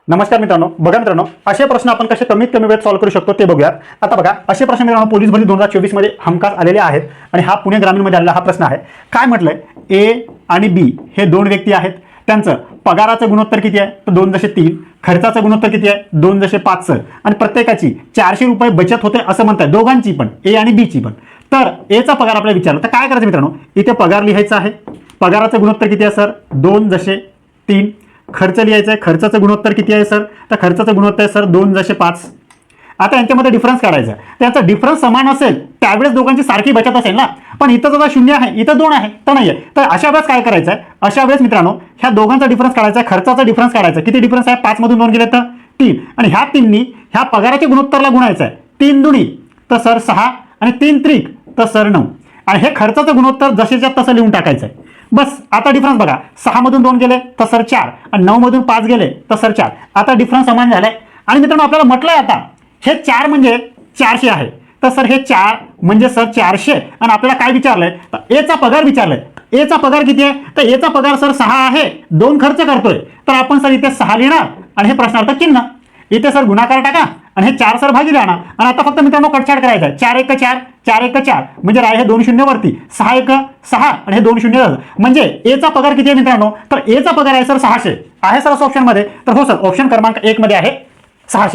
नमस्कार मित्रांनो, बघा मित्रांनो, असे प्रश्न आपण कसे कमीत कमी वेळेत सॉल्व्ह करू शकतो ते बघूयात. आता बघा, असे प्रश्न मित्रांनो पोलीस भरती 2024 मध्ये हमखास आलेले आहेत आणि हा पुणे ग्रामीणमध्ये आलेला हा प्रश्न आहे. काय म्हटलंय, ए आणि बी हे दोन व्यक्ती आहेत. त्यांचं पगाराचं गुणोत्तर किती आहे, तर 2:3. खर्चाचं गुणोत्तर किती आहे, 2:5 आणि प्रत्येकाची 400 रुपये बचत होते असं म्हणताय, दोघांची पण, ए आणि बी ची पण. तर एचा पगार आपल्याला विचारला तर काय करायचं मित्रांनो, इथे पगार लिहायचा आहे. पगाराचं गुणोत्तर किती आहे सर, 2:3. खर्च लिहायचा आहे, खर्चाचं गुणोत्तर किती आहे सर, तर खर्चाचं गुणोत्तर आहे सर 2:5. आता यांच्यामध्ये डिफरन्स काढायचा आहे. त्यांचा डिफरन्स समान असेल त्यावेळेस दोघांची सारखी बचत असेल ना, पण इथं जर 0 आहे, इथं 2 आहे, तर नाही आहे. तर अशा वेळेस काय करायचं आहे, अशा वेळेस मित्रांनो ह्या दोघांचा डिफरन्स काढायचा आहे, खर्चाचा डिफरन्स काढायचा. किती डिफरन्स आहे, 5 मधून 2 गेले तर 3 आणि ह्या 3नी ह्या पगाराच्या गुणोत्तरला गुणायचं आहे. 3 दुनी तर सर 6 आणि 3 त्रिक तर सर 9 आणि हे खर्चाचं गुणोत्तर जसेच्या तसं लिहून टाकायचं आहे. बस आता डिफरन्स बघा, 6 मधून 2 गेले तर सर 4 आणि 9 मधून 5 गेले तर सर 4. आता डिफरन्स समान झालाय आणि मित्रांनो आपल्याला म्हटलंय आता हे 4 म्हणजे 400 आहे, तर सर हे 4 म्हणजे सर 400 आणि आपल्याला काय विचारलंय, तर एचा पगार विचारलाय. एचा पगार किती आहे, तर एचा पगार सर 6 आहे, 2 खर्च करतोय, तर आपण सर इथे 6 लिहिणार आणि हे प्रश्नार्थक चिन्ह इथे सर गुणाकार टाका आणि हे 4 सर भागिले आणा आणि आता फक्त मित्रांनो कटछाट करायचा आहे. 4 1 4 4 1 4 म्हणजे राय हे 2 शून्य वरती, 6 1 6 आणि हे 2 शून्य झालं. म्हणजे एचा पगार किती आहे मित्रांनो, तर एचा पगार आहे सर 600 आहे सर ऑप्शन मध्ये. तर हो सर, ऑप्शन क्रमांक 1 मध्ये आहे 600.